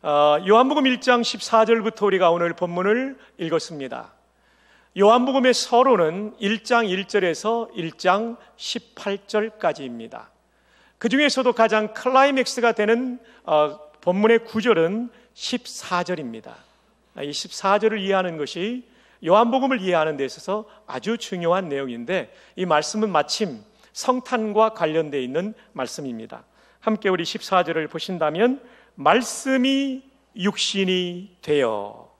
요한복음 1장 14절부터 우리가 오늘 본문을 읽었습니다. 요한복음의 서론은 1장 1절에서 1장 18절까지입니다. 그 중에서도 가장 클라이맥스가 되는 본문의 구절은 14절입니다. 이 14절을 이해하는 것이 요한복음을 이해하는 데 있어서 아주 중요한 내용인데, 이 말씀은 마침 성탄과 관련되어 있는 말씀입니다. 함께 우리 14절을 보신다면, 말씀이 육신이 되어,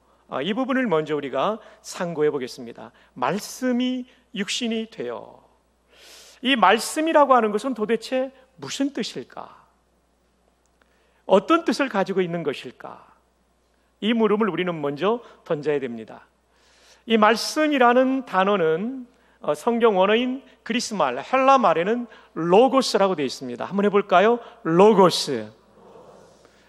이 부분을 먼저 우리가 상고해 보겠습니다. 말씀이 육신이 되어. 이 말씀이라고 하는 것은 도대체 무슨 뜻일까? 어떤 뜻을 가지고 있는 것일까? 이 물음을 우리는 먼저 던져야 됩니다. 이 말씀이라는 단어는 성경 원어인 그리스 말, 헬라 말에는 로고스라고 되어 있습니다. 한번 해볼까요? 로고스.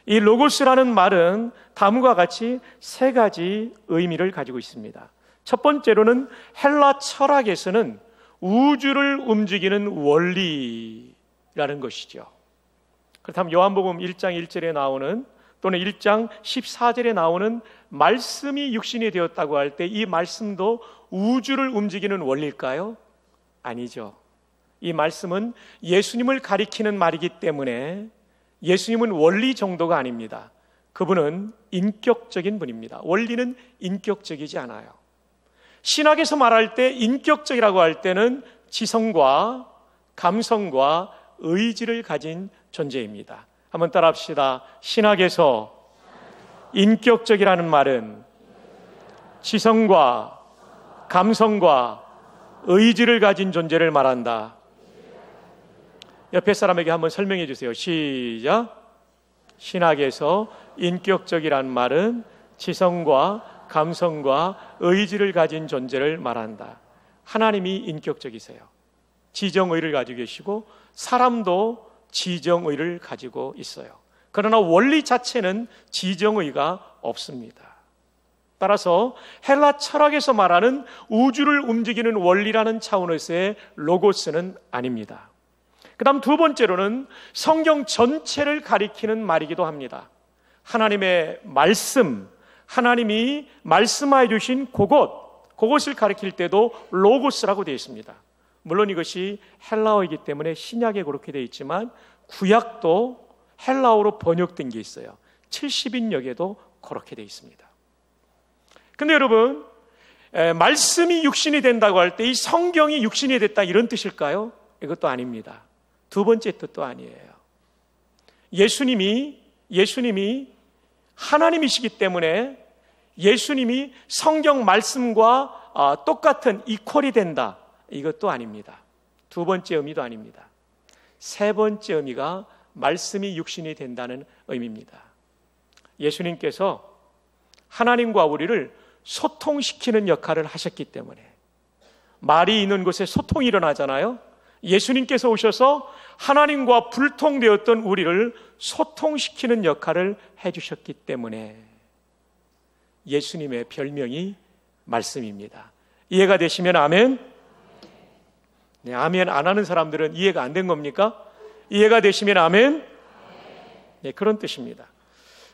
이 로고스라는 말은 다음과 같이 세 가지 의미를 가지고 있습니다. 첫 번째로는 헬라 철학에서는 우주를 움직이는 원리라는 것이죠. 그렇다면 요한복음 1장 1절에 나오는, 또는 1장 14절에 나오는 말씀이 육신이 되었다고 할 때 이 말씀도 우주를 움직이는 원리일까요? 아니죠. 이 말씀은 예수님을 가리키는 말이기 때문에 예수님은 원리 정도가 아닙니다. 그분은 인격적인 분입니다. 원리는 인격적이지 않아요. 신학에서 말할 때 인격적이라고 할 때는 지성과 감성과 의지를 가진 존재입니다. 한번 따라합시다. 신학에서 인격적이라는 말은 지성과 감성과 의지를 가진 존재를 말한다. 옆에 사람에게 한번 설명해 주세요. 시작. 신학에서 인격적이라는 말은 지성과 감성과 의지를 가진 존재를 말한다. 하나님이 인격적이세요. 지정의를 가지고 계시고 사람도 지정의를 가지고 있어요. 그러나 원리 자체는 지정의가 없습니다. 따라서 헬라 철학에서 말하는 우주를 움직이는 원리라는 차원에서의 로고스는 아닙니다. 그 다음 두 번째로는 성경 전체를 가리키는 말이기도 합니다. 하나님의 말씀, 하나님이 말씀하여 주신 그것을 가리킬 때도 로고스라고 되어 있습니다. 물론 이것이 헬라어이기 때문에 신약에 그렇게 되어 있지만 구약도 헬라어로 번역된 게 있어요. 70인역에도 그렇게 되어 있습니다. 근데 여러분, 말씀이 육신이 된다고 할 때 이 성경이 육신이 됐다 이런 뜻일까요? 이것도 아닙니다. 두 번째 뜻도 아니에요. 예수님이 하나님이시기 때문에 예수님이 성경 말씀과 똑같은 이퀄이 된다, 이것도 아닙니다. 두 번째 의미도 아닙니다. 세 번째 의미가 말씀이 육신이 된다는 의미입니다. 예수님께서 하나님과 우리를 소통시키는 역할을 하셨기 때문에, 말이 있는 곳에 소통이 일어나잖아요. 예수님께서 오셔서 하나님과 불통되었던 우리를 소통시키는 역할을 해주셨기 때문에 예수님의 별명이 말씀입니다. 이해가 되시면 아멘? 네, 아멘 안 하는 사람들은 이해가 안 된 겁니까? 이해가 되시면 아멘? 네, 그런 뜻입니다.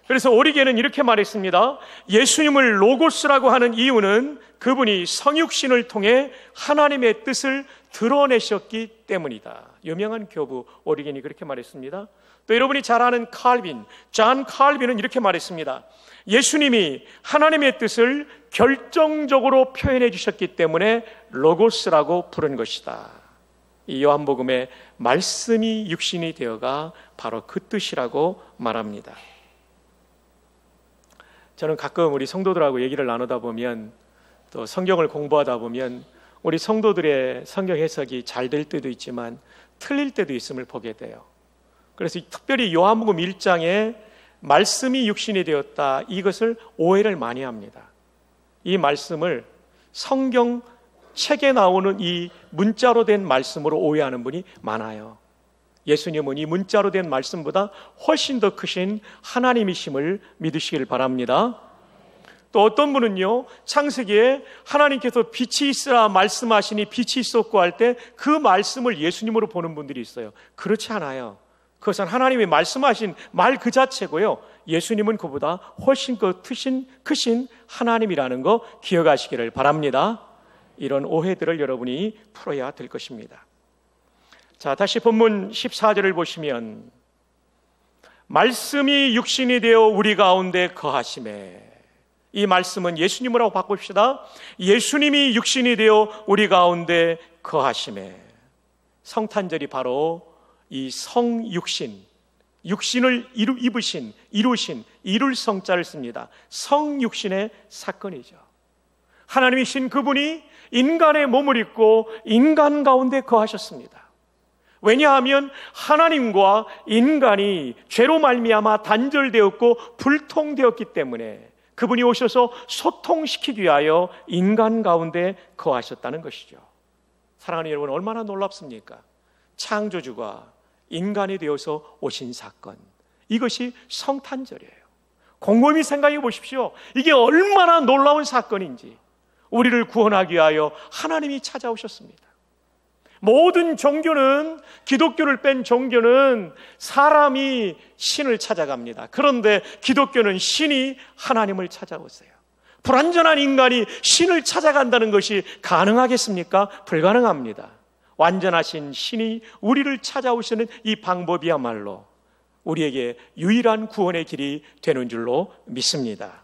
그래서 오리겐은 이렇게 말했습니다. 예수님을 로고스라고 하는 이유는 그분이 성육신을 통해 하나님의 뜻을 드러내셨기 때문이다. 유명한 교부 오리겐이 그렇게 말했습니다. 또 여러분이 잘 아는 존 칼빈은 이렇게 말했습니다. 예수님이 하나님의 뜻을 결정적으로 표현해 주셨기 때문에 로고스라고 부른 것이다. 이 요한복음의 말씀이 육신이 되어가 바로 그 뜻이라고 말합니다. 저는 가끔 우리 성도들하고 얘기를 나누다 보면, 또 성경을 공부하다 보면 우리 성도들의 성경 해석이 잘 될 때도 있지만 틀릴 때도 있음을 보게 돼요. 그래서 특별히 요한복음 1장에 말씀이 육신이 되었다, 이것을 오해를 많이 합니다. 이 말씀을 성경 책에 나오는 이 문자로 된 말씀으로 오해하는 분이 많아요. 예수님은 이 문자로 된 말씀보다 훨씬 더 크신 하나님이심을 믿으시길 바랍니다. 또 어떤 분은요, 창세기에 하나님께서 빛이 있으라 말씀하시니 빛이 있었고 할 때 그 말씀을 예수님으로 보는 분들이 있어요. 그렇지 않아요. 그것은 하나님이 말씀하신 말 그 자체고요. 예수님은 그보다 훨씬 크신 하나님이라는 거 기억하시기를 바랍니다. 이런 오해들을 여러분이 풀어야 될 것입니다. 자, 다시 본문 14절을 보시면 말씀이 육신이 되어 우리 가운데 거하심에, 이 말씀은 예수님이라고 바꿉시다. 예수님이 육신이 되어 우리 가운데 거하심에, 성탄절이 바로 이 성육신, 육신을 이룰 성자를 씁니다. 성육신의 사건이죠. 하나님이신 그분이 인간의 몸을 입고 인간 가운데 거하셨습니다. 왜냐하면 하나님과 인간이 죄로 말미암아 단절되었고 불통되었기 때문에 그분이 오셔서 소통시키기 위하여 인간 가운데 거하셨다는 것이죠. 사랑하는 여러분, 얼마나 놀랍습니까? 창조주가 인간이 되어서 오신 사건, 이것이 성탄절이에요. 곰곰이 생각해 보십시오. 이게 얼마나 놀라운 사건인지. 우리를 구원하기 위하여 하나님이 찾아오셨습니다. 모든 종교는, 기독교를 뺀 종교는 사람이 신을 찾아갑니다. 그런데 기독교는 신이 하나님을 찾아오세요. 불완전한 인간이 신을 찾아간다는 것이 가능하겠습니까? 불가능합니다. 완전하신 신이 우리를 찾아오시는 이 방법이야말로 우리에게 유일한 구원의 길이 되는 줄로 믿습니다.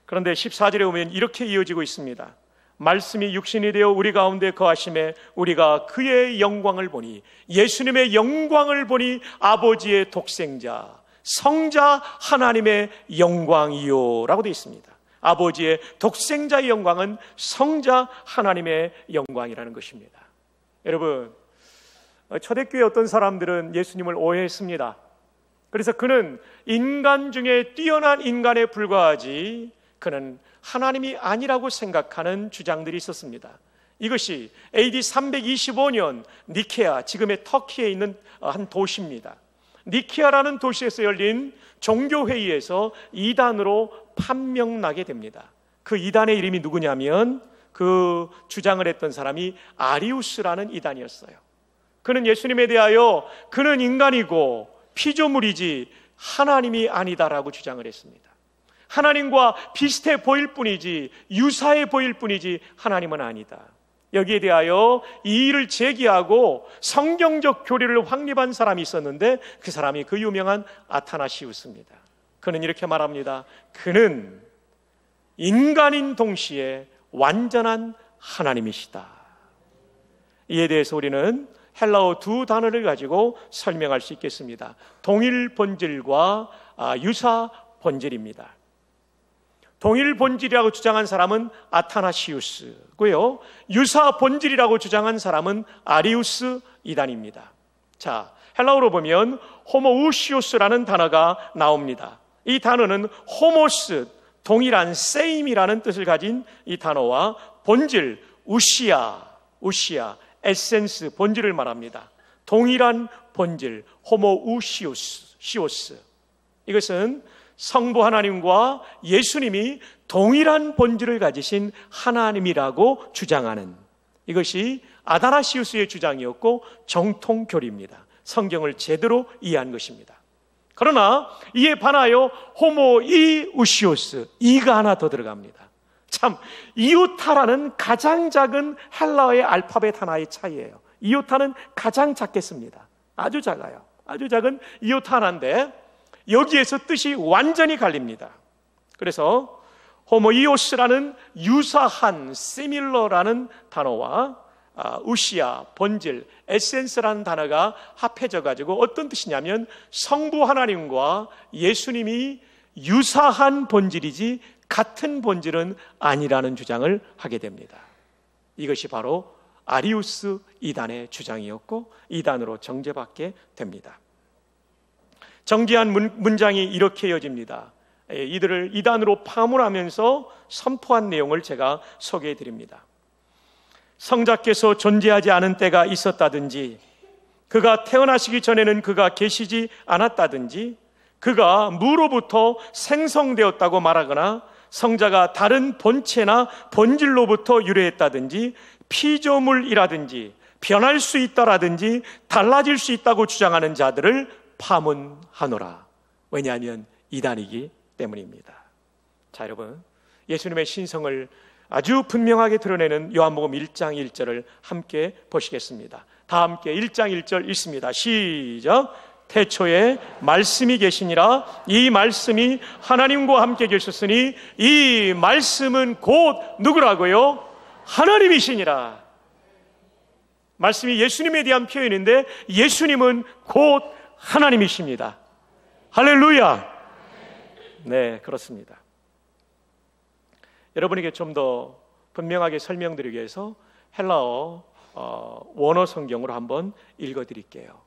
그런데 14절에 보면 이렇게 이어지고 있습니다. 말씀이 육신이 되어 우리 가운데 거하심에 우리가 그의 영광을 보니, 예수님의 영광을 보니 아버지의 독생자 성자 하나님의 영광이요 라고 되어 있습니다. 아버지의 독생자의 영광은 성자 하나님의 영광이라는 것입니다. 여러분, 초대교회 어떤 사람들은 예수님을 오해했습니다. 그래서 그는 인간 중에 뛰어난 인간에 불과하지 그는 하나님이 아니라고 생각하는 주장들이 있었습니다. 이것이 AD 325년 니케아, 지금의 터키에 있는 한 도시입니다. 니케아라는 도시에서 열린 종교회의에서 이단으로 판명나게 됩니다. 그 이단의 이름이 누구냐면 그 주장을 했던 사람이 아리우스라는 이단이었어요. 그는 예수님에 대하여 그는 인간이고 피조물이지 하나님이 아니다라고 주장을 했습니다. 하나님과 비슷해 보일 뿐이지, 유사해 보일 뿐이지 하나님은 아니다. 여기에 대하여 이의를 제기하고 성경적 교리를 확립한 사람이 있었는데 그 사람이 그 유명한 아타나시우스입니다. 그는 이렇게 말합니다. 그는 인간인 동시에 완전한 하나님이시다. 이에 대해서 우리는 헬라어 두 단어를 가지고 설명할 수 있겠습니다. 동일 본질과 유사 본질입니다. 동일 본질이라고 주장한 사람은 아타나시우스고요, 유사 본질이라고 주장한 사람은 아리우스 이단입니다. 자, 헬라어로 보면 호모우시오스라는 단어가 나옵니다. 이 단어는 호모스, 동일한, 세임이라는 뜻을 가진 이 단어와 본질, 우시아, 에센스, 본질을 말합니다. 동일한 본질, 호모우시오스. 이것은 성부 하나님과 예수님이 동일한 본질을 가지신 하나님이라고 주장하는, 이것이 아다나시우스의 주장이었고 정통교리입니다. 성경을 제대로 이해한 것입니다. 그러나 이에 반하여 호모이우시오스, 이가 하나 더 들어갑니다. 참, 이오타라는 가장 작은 헬라어의 알파벳 하나의 차이예요. 이오타는 가장 작겠습니다. 아주 작아요. 아주 작은 이오타 하나인데 여기에서 뜻이 완전히 갈립니다. 그래서 호모이오스라는 유사한, 시밀러라는 단어와 우시아, 본질, 에센스라는 단어가 합해져 가지고 어떤 뜻이냐면 성부 하나님과 예수님이 유사한 본질이지 같은 본질은 아니라는 주장을 하게 됩니다. 이것이 바로 아리우스 이단의 주장이었고 이단으로 정죄받게 됩니다. 정지한 문장이 이렇게 이어집니다. 이들을 이단으로 파문하면서 선포한 내용을 제가 소개해 드립니다. 성자께서 존재하지 않은 때가 있었다든지, 그가 태어나시기 전에는 그가 계시지 않았다든지, 그가 무로부터 생성되었다고 말하거나 성자가 다른 본체나 본질로부터 유래했다든지, 피조물이라든지 변할 수 있다라든지 달라질 수 있다고 주장하는 자들을 파문하노라. 왜냐하면 이단이기 때문입니다. 자, 여러분, 예수님의 신성을 아주 분명하게 드러내는 요한복음 1장 1절을 함께 보시겠습니다. 다 함께 1장 1절 읽습니다. 시작. 태초에 말씀이 계시니라. 이 말씀이 하나님과 함께 계셨으니 이 말씀은 곧 누구라고요? 하나님이시니라. 말씀이 예수님에 대한 표현인데 예수님은 곧 하나님이십니다. 할렐루야. 네, 그렇습니다. 여러분에게 좀 더 분명하게 설명드리기 위해서 헬라어 원어 성경으로 한번 읽어드릴게요.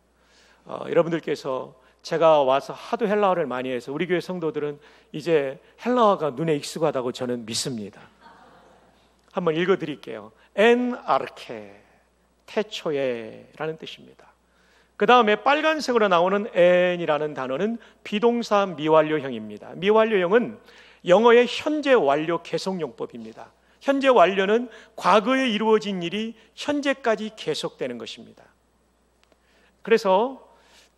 여러분들께서 제가 와서 하도 헬라어를 많이 해서 우리 교회 성도들은 이제 헬라어가 눈에 익숙하다고 저는 믿습니다. 한번 읽어드릴게요. 엔 아르케, 태초에 라는 뜻입니다. 그 다음에 빨간색으로 나오는 엔이라는 단어는 비동사 미완료형입니다. 미완료형은 영어의 현재 완료 계속용법입니다. 현재 완료는 과거에 이루어진 일이 현재까지 계속되는 것입니다. 그래서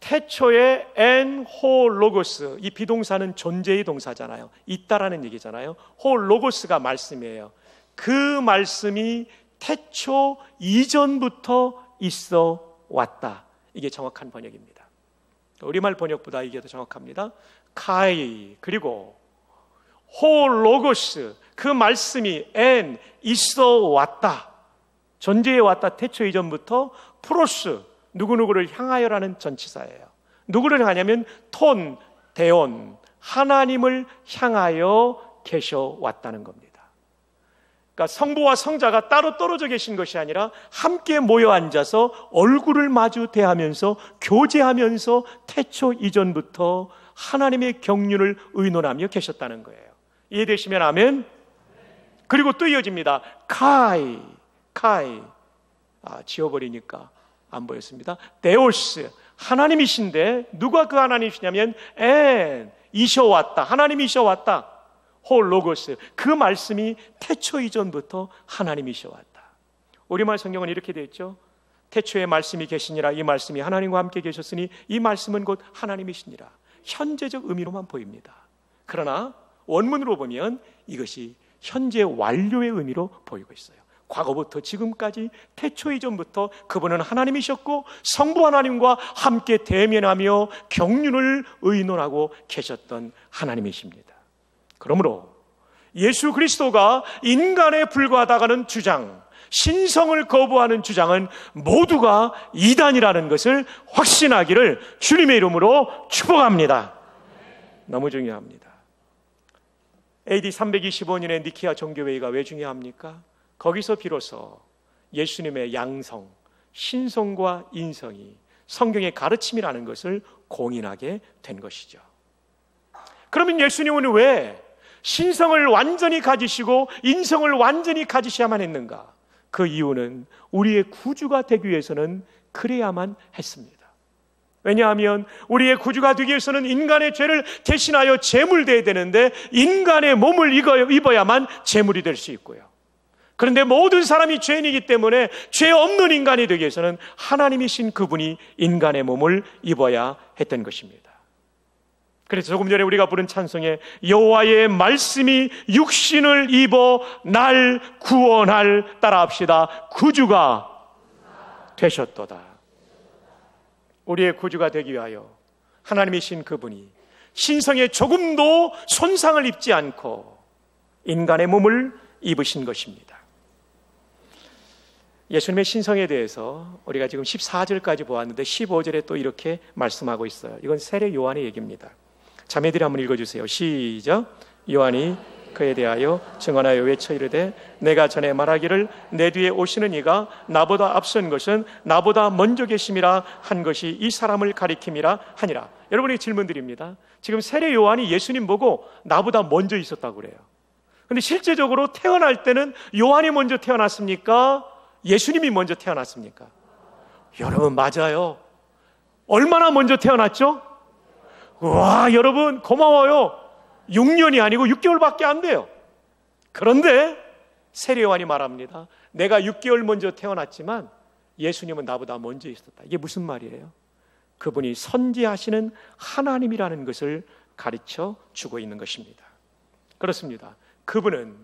태초에 엔 호 로고스, 이 비동사는 존재의 동사잖아요. 있다라는 얘기잖아요. 호 로고스가 말씀이에요. 그 말씀이 태초 이전부터 있어 왔다. 이게 정확한 번역입니다. 우리말 번역보다 이게 더 정확합니다. 카이, 그리고 호 로고스, 그 말씀이 엔 있어 왔다. 존재해 왔다. 태초 이전부터 프로스, 누구누구를 향하여라는 전치사예요. 누구를 향하냐면 톤, 데온, 하나님을 향하여 계셔 왔다는 겁니다. 그러니까 성부와 성자가 따로 떨어져 계신 것이 아니라 함께 모여 앉아서 얼굴을 마주 대하면서 교제하면서 태초 이전부터 하나님의 경륜을 의논하며 계셨다는 거예요. 이해되시면 아멘. 그리고 또 이어집니다. 카이. 지워버리니까 안 보였습니다. 데오스, 하나님이신데 누가 그 하나님이시냐면 엔, 이셔왔다. 하나님이셔왔다. 호 로고스, 그 말씀이 태초 이전부터 하나님이셔왔다. 우리말 성경은 이렇게 되어 있죠. 태초에 말씀이 계시니라. 이 말씀이 하나님과 함께 계셨으니 이 말씀은 곧 하나님이시니라. 현재적 의미로만 보입니다. 그러나 원문으로 보면 이것이 현재 완료의 의미로 보이고 있어요. 과거부터 지금까지 태초 이전부터 그분은 하나님이셨고 성부 하나님과 함께 대면하며 경륜을 의논하고 계셨던 하나님이십니다. 그러므로 예수 그리스도가 인간에 불과하다가는 주장, 신성을 거부하는 주장은 모두가 이단이라는 것을 확신하기를 주님의 이름으로 축복합니다. 너무 중요합니다. AD 325년의 니케아 종교회의가 왜 중요합니까? 거기서 비로소 예수님의 양성, 신성과 인성이 성경의 가르침이라는 것을 공인하게 된 것이죠. 그러면 예수님은 왜 신성을 완전히 가지시고 인성을 완전히 가지셔야만 했는가? 그 이유는 우리의 구주가 되기 위해서는 그래야만 했습니다. 왜냐하면 우리의 구주가 되기 위해서는 인간의 죄를 대신하여 제물되어야 되는데 인간의 몸을 입어야만 제물이 될 수 있고요. 그런데 모든 사람이 죄인이기 때문에 죄 없는 인간이 되기 위해서는 하나님이신 그분이 인간의 몸을 입어야 했던 것입니다. 그래서 조금 전에 우리가 부른 찬송에 여호와의 말씀이 육신을 입어 날 구원할, 따라합시다, 구주가 되셨도다. 우리의 구주가 되기 위하여 하나님이신 그분이 신성에 조금도 손상을 입지 않고 인간의 몸을 입으신 것입니다. 예수님의 신성에 대해서 우리가 지금 14절까지 보았는데 15절에 또 이렇게 말씀하고 있어요. 이건 세례 요한의 얘기입니다. 자매들이 한번 읽어주세요. 시작. 요한이 그에 대하여 증언하여 외쳐 이르되 내가 전에 말하기를 내 뒤에 오시는 이가 나보다 앞선 것은 나보다 먼저 계심이라 한 것이 이 사람을 가리킴이라 하니라. 여러분에게 질문 드립니다. 지금 세례 요한이 예수님 보고 나보다 먼저 있었다고 그래요. 그런데 실제적으로 태어날 때는 요한이 먼저 태어났습니까? 예수님이 먼저 태어났습니까? 여러분, 맞아요. 얼마나 먼저 태어났죠? 와, 여러분 고마워요. 6년이 아니고 6개월밖에 안 돼요. 그런데 세례 요한이 말합니다. 내가 6개월 먼저 태어났지만 예수님은 나보다 먼저 있었다. 이게 무슨 말이에요? 그분이 선지하시는 하나님이라는 것을 가르쳐 주고 있는 것입니다. 그렇습니다. 그분은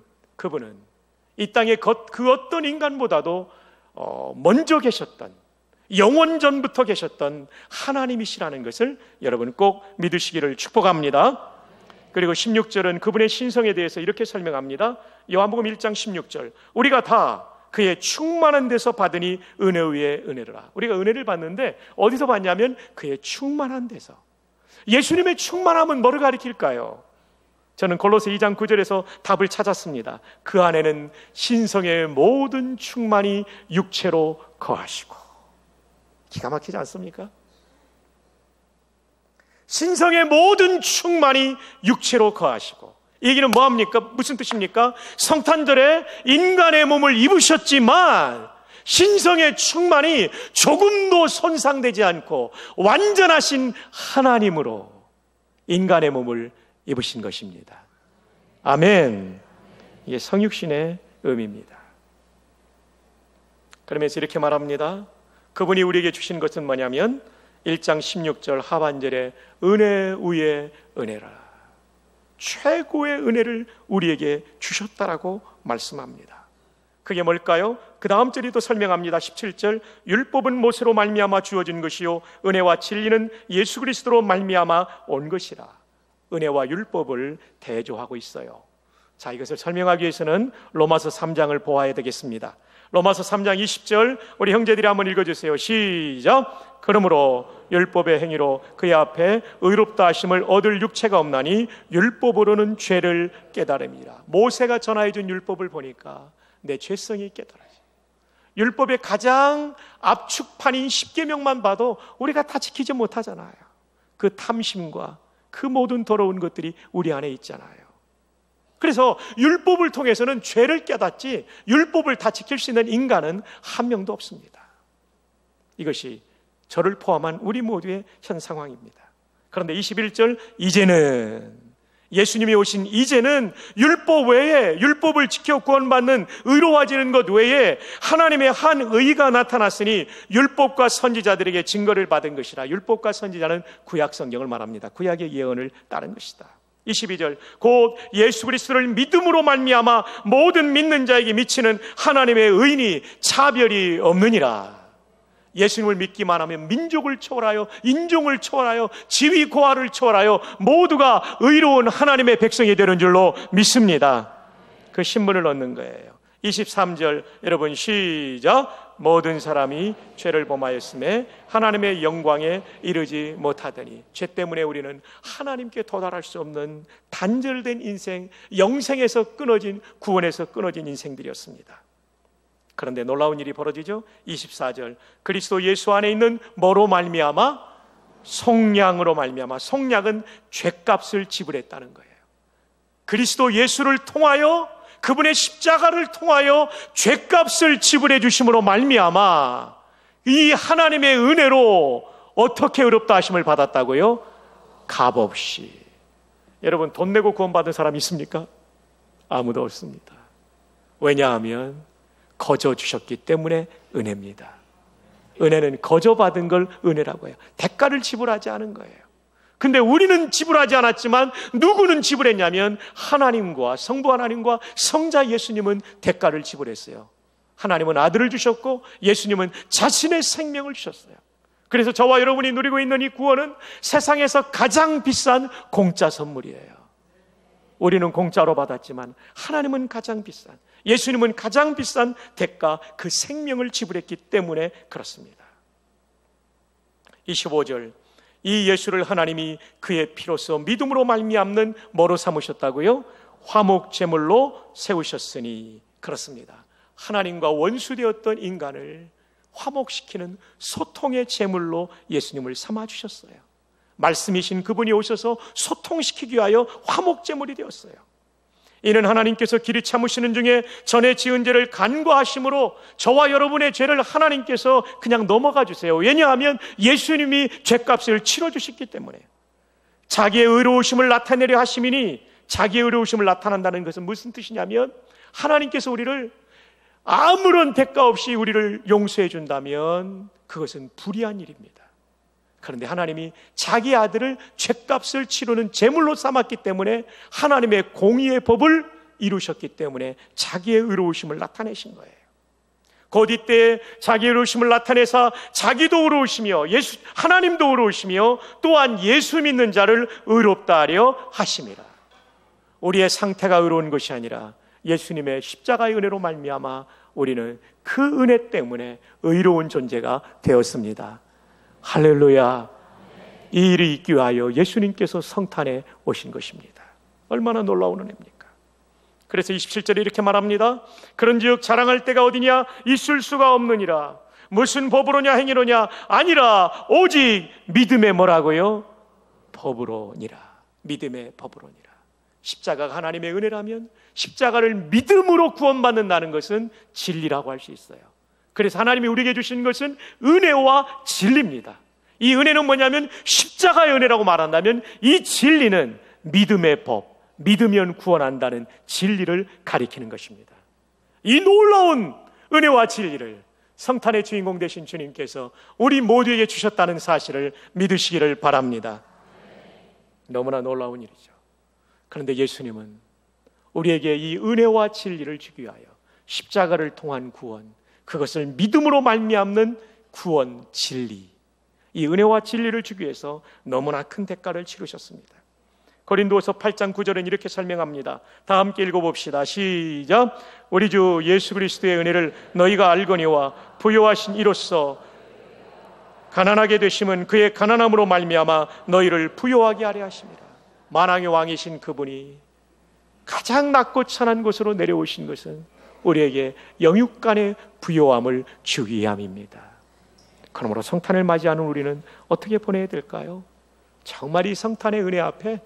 이 땅에 그 어떤 인간보다도 먼저 계셨던, 영원전부터 계셨던 하나님이시라는 것을 여러분 꼭 믿으시기를 축복합니다. 그리고 16절은 그분의 신성에 대해서 이렇게 설명합니다. 요한복음 1장 16절, 우리가 다 그의 충만한 데서 받으니 은혜 위에 은혜라. 우리가 은혜를 받는데 어디서 받냐면 그의 충만한 데서. 예수님의 충만함은 뭐를 가리킬까요? 저는 골로새 2장 9절에서 답을 찾았습니다. 그 안에는 신성의 모든 충만이 육체로 거하시고. 기가 막히지 않습니까? 신성의 모든 충만이 육체로 거하시고. 이 얘기는 뭐합니까? 무슨 뜻입니까? 성탄절에 인간의 몸을 입으셨지만 신성의 충만이 조금도 손상되지 않고 완전하신 하나님으로 인간의 몸을 입으신 것입니다. 아멘. 이게 성육신의 의미입니다. 그러면서 이렇게 말합니다. 그분이 우리에게 주신 것은 뭐냐면 1장 16절 하반절에 은혜 위에 은혜라. 최고의 은혜를 우리에게 주셨다라고 말씀합니다. 그게 뭘까요? 그 다음 절이 또 설명합니다. 17절, 율법은 모세로 말미암아 주어진 것이요 은혜와 진리는 예수 그리스도로 말미암아 온 것이라. 은혜와 율법을 대조하고 있어요. 자, 이것을 설명하기 위해서는 로마서 3장을 보아야 되겠습니다. 로마서 3장 20절 우리 형제들이 한번 읽어주세요. 시작. 그러므로 율법의 행위로 그의 앞에 의롭다 하심을 얻을 육체가 없나니 율법으로는 죄를 깨달음이라. 모세가 전하여준 율법을 보니까 내 죄성이 깨달아져. 율법의 가장 압축판인 10계명만 봐도 우리가 다 지키지 못하잖아요. 그 탐심과 그 모든 더러운 것들이 우리 안에 있잖아요. 그래서 율법을 통해서는 죄를 깨닫지 율법을 다 지킬 수 있는 인간은 한 명도 없습니다. 이것이 저를 포함한 우리 모두의 현 상황입니다. 그런데 21절, 이제는 예수님이 오신 이제는 율법 외에, 율법을 지켜 구원받는 의로워지는 것 외에 하나님의 한 의가 나타났으니 율법과 선지자들에게 증거를 받은 것이라. 율법과 선지자는 구약 성경을 말합니다. 구약의 예언을 따른 것이다. 22절, 곧 예수 그리스도를 믿음으로 말미암아 모든 믿는 자에게 미치는 하나님의 의인이 차별이 없느니라. 예수님을 믿기만 하면 민족을 초월하여 인종을 초월하여 지위 고하를 초월하여 모두가 의로운 하나님의 백성이 되는 줄로 믿습니다. 그 신분을 얻는 거예요. 23절 여러분 시작. 모든 사람이 죄를 범하였음에 하나님의 영광에 이르지 못하더니. 죄 때문에 우리는 하나님께 도달할 수 없는 단절된 인생, 영생에서 끊어진, 구원에서 끊어진 인생들이었습니다. 그런데 놀라운 일이 벌어지죠. 24절 그리스도 예수 안에 있는 뭐로 말미암아? 속량으로 말미암아. 속량은 죄값을 지불했다는 거예요. 그리스도 예수를 통하여, 그분의 십자가를 통하여 죄값을 지불해 주심으로 말미암아 이 하나님의 은혜로 어떻게 의롭다 하심을 받았다고요? 값없이. 여러분, 돈 내고 구원받은 사람 있습니까? 아무도 없습니다. 왜냐하면 거저 주셨기 때문에 은혜입니다. 은혜는 거저 받은 걸 은혜라고 해요. 대가를 지불하지 않은 거예요. 근데 우리는 지불하지 않았지만 누구는 지불했냐면 하나님과 성부 하나님과 성자 예수님은 대가를 지불했어요. 하나님은 아들을 주셨고 예수님은 자신의 생명을 주셨어요. 그래서 저와 여러분이 누리고 있는 이 구원은 세상에서 가장 비싼 공짜 선물이에요. 우리는 공짜로 받았지만 하나님은 가장 비싼, 예수님은 가장 비싼 대가, 그 생명을 지불했기 때문에 그렇습니다. 25절 이 예수를 하나님이 그의 피로써 믿음으로 말미암는 뭐로 삼으셨다고요? 화목제물로 세우셨으니. 그렇습니다. 하나님과 원수되었던 인간을 화목시키는 소통의 제물로 예수님을 삼아주셨어요. 말씀이신 그분이 오셔서 소통시키기 위하여 화목제물이 되었어요. 이는 하나님께서 길이 참으시는 중에 전에 지은 죄를 간과하심으로 저와 여러분의 죄를 하나님께서 그냥 넘어가 주세요. 왜냐하면 예수님이 죄값을 치러주셨기 때문에. 자기의 의로우심을 나타내려 하심이니, 자기의 의로우심을 나타낸다는 것은 무슨 뜻이냐면 하나님께서 우리를 아무런 대가 없이 우리를 용서해 준다면 그것은 불의한 일입니다. 그런데 하나님이 자기 아들을 죗값을 치르는 제물로 삼았기 때문에 하나님의 공의의 법을 이루셨기 때문에 자기의 의로우심을 나타내신 거예요. 곧 이때 자기의 의로우심을 나타내사 자기도 의로우시며 하나님도 의로우시며 또한 예수 믿는 자를 의롭다 하려 하심이라. 우리의 상태가 의로운 것이 아니라 예수님의 십자가의 은혜로 말미암아 우리는 그 은혜 때문에 의로운 존재가 되었습니다. 할렐루야. 이 일이 있기 위하여 예수님께서 성탄에 오신 것입니다. 얼마나 놀라운 은혜입니까? 그래서 27절에 이렇게 말합니다. 그런즉 자랑할 때가 어디냐? 있을 수가 없느니라. 무슨 법으로냐 행위로냐? 아니라 오직 믿음의 뭐라고요? 법으로니라. 믿음의 법으로니라. 십자가가 하나님의 은혜라면 십자가를 믿음으로 구원받는다는 것은 진리라고 할 수 있어요. 그래서 하나님이 우리에게 주신 것은 은혜와 진리입니다. 이 은혜는 뭐냐면 십자가의 은혜라고 말한다면 이 진리는 믿음의 법, 믿으면 구원한다는 진리를 가리키는 것입니다. 이 놀라운 은혜와 진리를 성탄의 주인공 되신 주님께서 우리 모두에게 주셨다는 사실을 믿으시기를 바랍니다. 너무나 놀라운 일이죠. 그런데 예수님은 우리에게 이 은혜와 진리를 주기 위하여 십자가를 통한 구원, 그것을 믿음으로 말미암는 구원, 진리, 이 은혜와 진리를 주기 위해서 너무나 큰 대가를 치르셨습니다. 고린도서 8장 9절은 이렇게 설명합니다. 다 함께 읽어봅시다. 시작. 우리 주 예수 그리스도의 은혜를 너희가 알거니와 부요하신 이로써 가난하게 되심은 그의 가난함으로 말미암아 너희를 부요하게 하려 하심이라. 만왕의 왕이신 그분이 가장 낮고 천한 곳으로 내려오신 것은 우리에게 영육간의 부요함을 주기 위함입니다. 그러므로 성탄을 맞이하는 우리는 어떻게 보내야 될까요? 정말 이 성탄의 은혜 앞에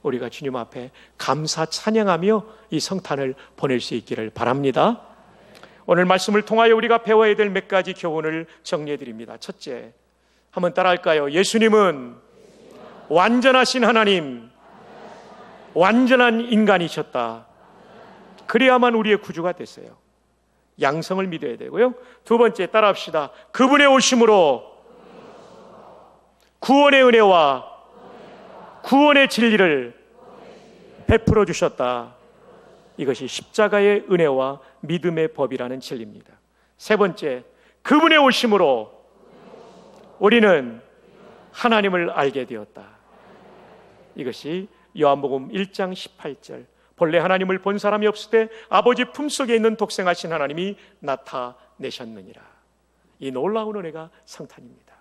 우리가 주님 앞에 감사 찬양하며 이 성탄을 보낼 수 있기를 바랍니다. 오늘 말씀을 통하여 우리가 배워야 될 몇 가지 교훈을 정리해 드립니다. 첫째, 한번 따라할까요? 예수님은 완전하신 하나님, 완전한 인간이셨다. 그래야만 우리의 구주가 됐어요. 양성을 믿어야 되고요. 두 번째, 따라합시다. 그분의 오심으로 구원의 은혜와 구원의 진리를 베풀어 주셨다. 이것이 십자가의 은혜와 믿음의 법이라는 진리입니다. 세 번째, 그분의 오심으로 우리는 하나님을 알게 되었다. 이것이 요한복음 1장 18절, 본래 하나님을 본 사람이 없을 때 아버지 품속에 있는 독생하신 하나님이 나타내셨느니라. 이 놀라운 은혜가 성탄입니다.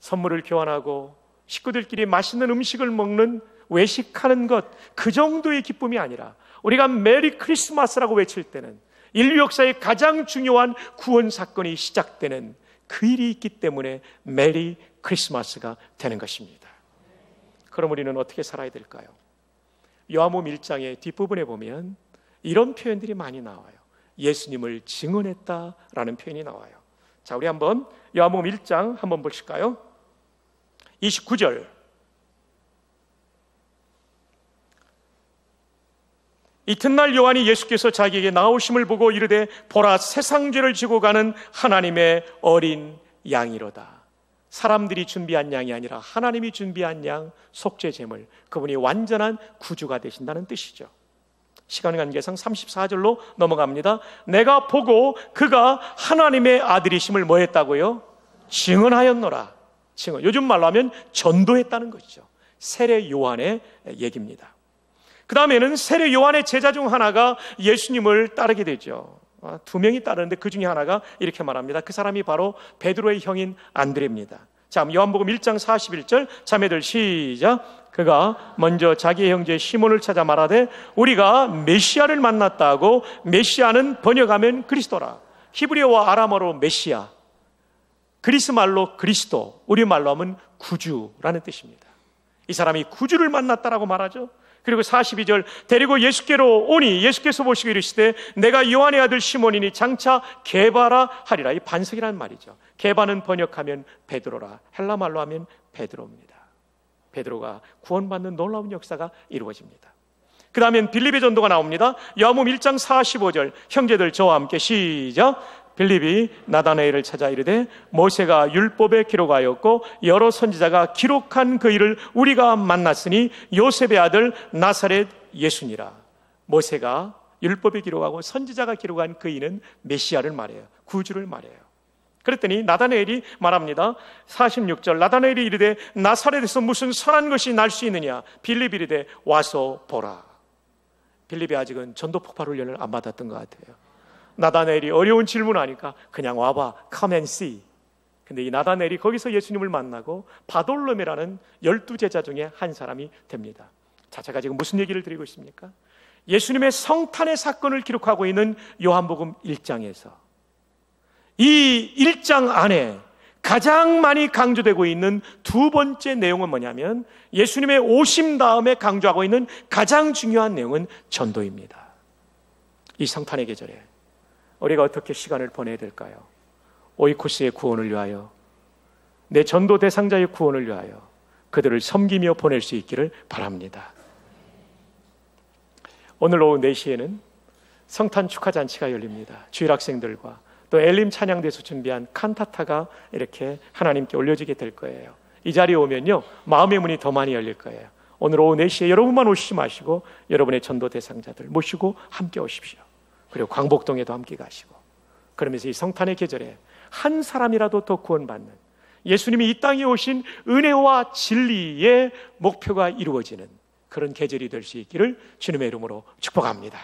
선물을 교환하고 식구들끼리 맛있는 음식을 먹는, 외식하는 것, 그 정도의 기쁨이 아니라 우리가 메리 크리스마스라고 외칠 때는 인류 역사의 가장 중요한 구원 사건이 시작되는 그 일이 있기 때문에 메리 크리스마스가 되는 것입니다. 그럼 우리는 어떻게 살아야 될까요? 요한복음 1장의 뒷부분에 보면 이런 표현들이 많이 나와요. 예수님을 증언했다라는 표현이 나와요. 자, 우리 한번 요한복음 1장 한번 보실까요? 29절. 이튿날 요한이 예수께서 자기에게 나오심을 보고 이르되 보라, 세상 죄를 지고 가는 하나님의 어린 양이로다. 사람들이 준비한 양이 아니라 하나님이 준비한 양, 속죄 제물, 그분이 완전한 구주가 되신다는 뜻이죠. 시간 관계상 34절로 넘어갑니다. 내가 보고 그가 하나님의 아들이심을 뭐 했다고요? 증언하였노라. 증언, 요즘 말로 하면 전도했다는 것이죠. 세례 요한의 얘기입니다. 그 다음에는 세례 요한의 제자 중 하나가 예수님을 따르게 되죠. 두 명이 따르는데 그 중에 하나가 이렇게 말합니다. 그 사람이 바로 베드로의 형인 안드레입니다. 자, 요한복음 1장 41절, 자매들 시작. 그가 먼저 자기의 형제 시몬을 찾아 말하되 우리가 메시아를 만났다 하고, 메시아는 번역하면 그리스도라. 히브리어와 아람어로 메시아, 그리스 말로 그리스도, 우리말로 하면 구주라는 뜻입니다. 이 사람이 구주를 만났다라고 말하죠. 그리고 42절, 데리고 예수께로 오니 예수께서 보시고 이르시되 내가 요한의 아들 시몬이니 장차 게바라 하리라. 이 반석이라는 말이죠. 게바는 번역하면 베드로라, 헬라 말로 하면 베드로입니다. 베드로가 구원받는 놀라운 역사가 이루어집니다. 그 다음엔 빌립의 전도가 나옵니다. 요한복음 1장 45절, 형제들 저와 함께 시작. 빌립이 나다나엘을 찾아 이르되 모세가 율법에 기록하였고 여러 선지자가 기록한 그 일을 우리가 만났으니 요셉의 아들 나사렛 예수니라. 모세가 율법에 기록하고 선지자가 기록한 그 이는 메시아를 말해요. 구주를 말해요. 그랬더니 나다나엘이 말합니다. 46절, 나다나엘이 이르되 나사렛에서 무슨 선한 것이 날 수 있느냐. 빌립이 이르되 와서 보라. 빌립이 아직은 전도 폭발 훈련을 안 받았던 것 같아요. 나다나엘이 어려운 질문하니까 그냥 와봐, come and see. 근데 이 나다나엘이 거기서 예수님을 만나고 바돌로메라는 12제자 중에 한 사람이 됩니다. 자, 제가 지금 무슨 얘기를 드리고 있습니까? 예수님의 성탄의 사건을 기록하고 있는 요한복음 1장에서 이 1장 안에 가장 많이 강조되고 있는 두 번째 내용은 뭐냐면 예수님의 오심 다음에 강조하고 있는 가장 중요한 내용은 전도입니다. 이 성탄의 계절에 우리가 어떻게 시간을 보내야 될까요? 오이코스의 구원을 위하여, 내 전도 대상자의 구원을 위하여 그들을 섬기며 보낼 수 있기를 바랍니다. 오늘 오후 4시에는 성탄 축하잔치가 열립니다. 주일 학생들과 또 엘림 찬양대에서 준비한 칸타타가 이렇게 하나님께 올려지게 될 거예요. 이 자리에 오면요, 마음의 문이 더 많이 열릴 거예요. 오늘 오후 4시에 여러분만 오시지 마시고 여러분의 전도 대상자들 모시고 함께 오십시오. 그리고 광복동에도 함께 가시고, 그러면서 이 성탄의 계절에 한 사람이라도 더 구원받는, 예수님이 이 땅에 오신 은혜와 진리의 목표가 이루어지는 그런 계절이 될 수 있기를 주님의 이름으로 축복합니다.